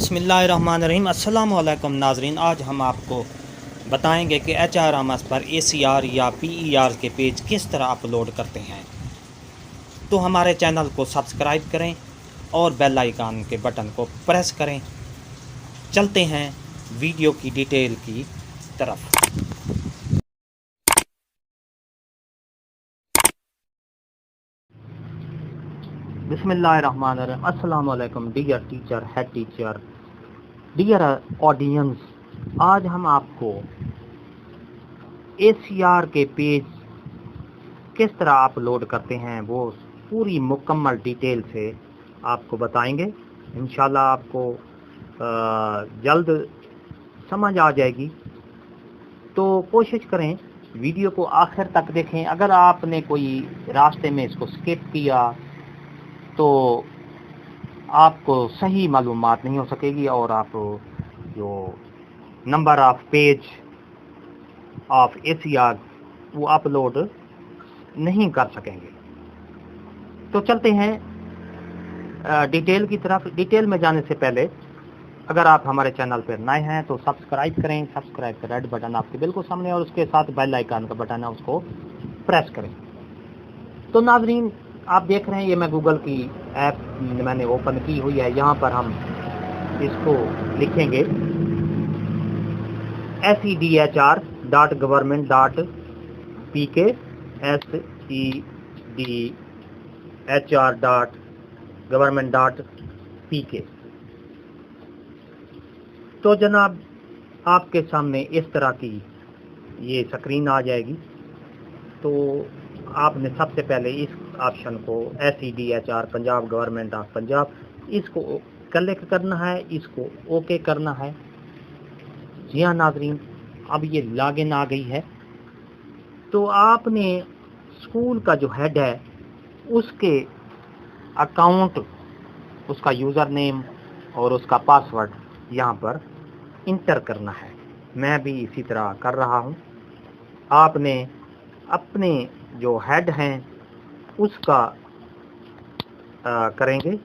बिस्मिल्लाहिर्रहमानिर्रहीम। अस्सलाम वालेकुम नाजरीन, आज हम आपको बताएंगे कि HRMS पर ACR या PER के पेज किस तरह अपलोड करते हैं। तो हमारे चैनल को सब्सक्राइब करें और बेल आइकन के बटन को प्रेस करें। चलते हैं वीडियो की डिटेल की तरफ। बिस्मिल्लाहिर्रहमानिर्रहीम। अस्सलाम वालेकुम dear teacher, head teacher, dear audience. आज हम आपको ACR के पेज किस तरह अपलोड करते हैं वो पूरी मुकम्मल डिटेल से आपको बताएंगे। इंशाल्लाह आपको जल्द समझ आ जाएगी। तो कोशिश करें वीडियो को आखिर तक देखें। अगर आपने कोई रास्ते में इसको स्किप किया तो आपको सही मालूमात नहीं हो सकेगी और आप जो number of page of ACR वो अपलोड नहीं कर सकेंगे। तो चलते हैं डिटेल की तरफ। डिटेल में जाने से पहले अगर आप हमारे चैनल पर नए हैं तो सब्सक्राइब करें। सब्सक्राइब का रेड बटन आपके बिल्कुल सामने और उसके साथ बेल आइकन का बटन है, उसको प्रेस करें। तो नाजरीन, आप देख रहे हैं ये मैं गूगल की ऐप मैंने ओपन की हुई है। यहाँ पर हम इसको लिखेंगे sedhr.government.pk sedhr.government.pk। तो जनाब आपके सामने इस तरह की ये स्क्रीन आ जाएगी। तो आपने सबसे पहले इस ऑप्शन को SEDHR Punjab government of Punjab इसको क्लिक करना है, इसको ओके करना है। जी हाँ नाजरीन, अब ये लॉगिन आ गई है। तो आपने स्कूल का जो हेड है उसके अकाउंट, उसका यूज़र नेम और उसका पासवर्ड यहाँ पर इंटर करना है। मैं भी इसी तरह कर रहा हूँ। आपने अपने जो हेड हैं उसका करेंगे।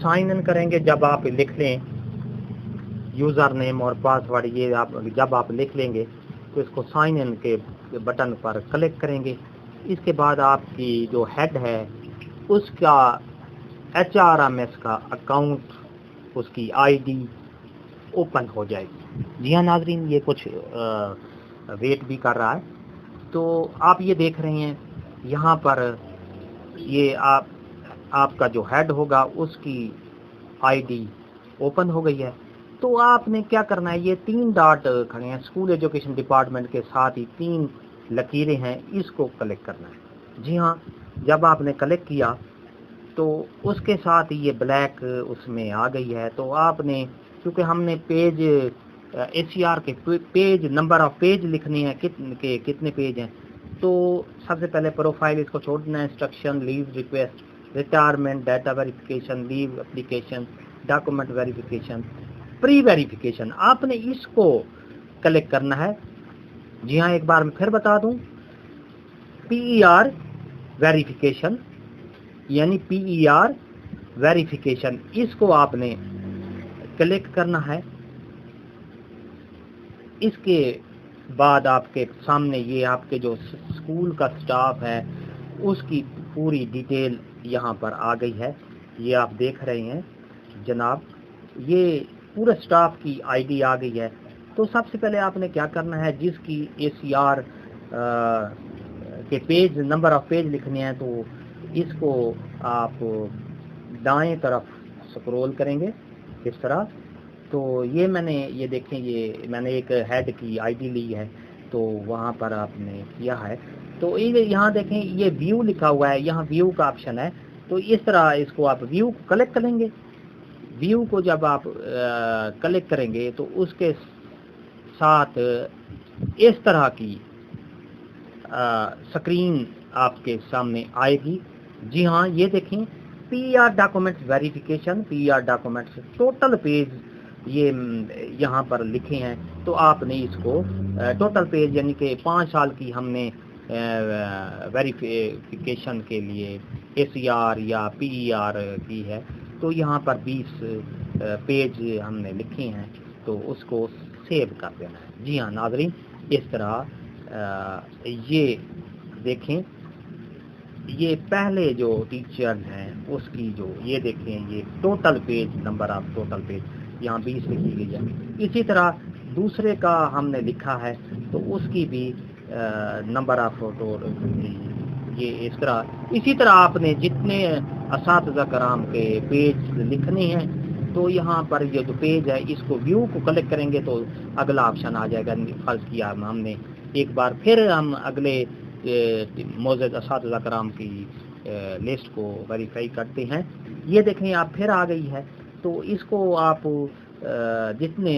साइन इन करेंगे। जब आप लिख लें यूज़र नेम और पासवर्ड, ये आप जब आप लिख लेंगे तो इसको साइन इन के बटन पर क्लिक करेंगे। इसके बाद आपकी जो हेड है उसका HRMS का अकाउंट, उसकी ID ओपन हो जाएगी। जी हाँ नाजरीन, ये कुछ वेट भी कर रहा है। तो आप ये देख रहे हैं यहाँ पर ये आपका जो हेड होगा उसकी ID ओपन हो गई है। तो आपने क्या करना है, ये 3 डॉट खड़े हैं स्कूल एजुकेशन डिपार्टमेंट के साथ ही 3 लकीरें हैं, इसको क्लिक करना है। जी हाँ, जब आपने क्लिक किया तो उसके साथ ही ये ब्लैक उसमें आ गई है। तो आपने, क्योंकि हमने पेज ACR के पेज नंबर ऑफ पेज लिखने हैं, कितने पेज हैं, तो सबसे पहले प्रोफाइल इसको छोड़ देना है। Instruction, leave request, retirement, data verification, leave application, document verification, pre verification, आपने इसको क्लिक करना है। जी हाँ, एक बार मैं फिर बता दूं, PER वेरिफिकेशन यानी PER वेरिफिकेशन, इसको आपने क्लिक करना है। इसके बाद आपके सामने ये आपके जो स्कूल का स्टाफ है उसकी पूरी डिटेल यहाँ पर आ गई है। ये आप देख रहे हैं जनाब, ये पूरे स्टाफ की ID आ गई है। तो सबसे पहले आपने क्या करना है, जिसकी ACR के पेज नंबर ऑफ पेज लिखने हैं तो इसको आप दाएं तरफ स्क्रॉल करेंगे इस तरह। तो ये देखें, ये मैंने एक हेड की ID ली है, तो वहाँ पर आपने किया है। तो ये यहाँ देखें, ये व्यू लिखा हुआ है, यहाँ व्यू का ऑप्शन है। तो इस तरह इसको आप व्यू को क्लिक करेंगे। व्यू को जब आप क्लिक करेंगे तो उसके साथ इस तरह की स्क्रीन आपके सामने आएगी। जी हाँ, ये देखें, PR documents verification, PR documents total page ये यहाँ पर लिखे हैं। तो आपने इसको टोटल पेज यानी कि 5 साल की हमने वेरिफिकेशन के लिए एसीआर या पीईआर की है, तो यहाँ पर 20 पेज हमने लिखे हैं, तो उसको सेव कर देना है। जी हाँ नाज़रीन, इस तरह ये देखें, ये पहले जो टीचर हैं उसकी जो ये देखें, ये total page number of total page यहाँ 20 लिखी गई है। इसी तरह दूसरे का हमने लिखा है तो उसकी भी नंबर ऑफ ये इस तरह। इसी तरह आपने जितने असातिज़ा कराम के पेज लिखने हैं, तो यहाँ पर ये जो पेज है इसको व्यू को क्लिक करेंगे तो अगला ऑप्शन आ जाएगा। फर्ज किया हमने एक बार फिर हम अगले मौजूद असातिज़ा कराम की लिस्ट को वेरीफाई करते हैं। ये देखें आप फिर आ गई है, तो इसको आप जितने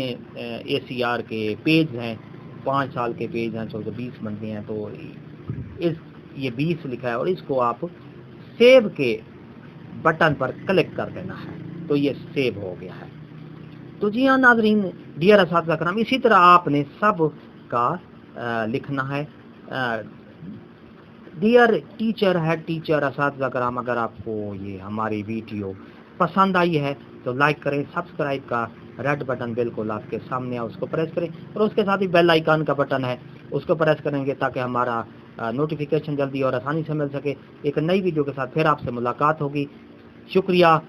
एसीआर के पेज हैं, 5 साल के पेज हैं, 20 बनते हैं, तो इस ये 20 लिखा है और इसको आप सेव के बटन पर क्लिक कर देना है, तो ये सेव हो गया है। तो जी हाँ नाज़रीन, डियर असातिज़ा कराम, इसी तरह आपने सब का लिखना है। डियर टीचर, हेड टीचर, असातिज़ा कराम, अगर आपको ये हमारी वीडियो पसंद आई है तो लाइक करें, सब्सक्राइब का रेड बटन बिल्कुल आपके सामने है उसको प्रेस करें, और उसके साथ ही बेल आइकन का बटन है उसको प्रेस करेंगे ताकि हमारा नोटिफिकेशन जल्दी और आसानी से मिल सके। एक नई वीडियो के साथ फिर आपसे मुलाकात होगी। शुक्रिया।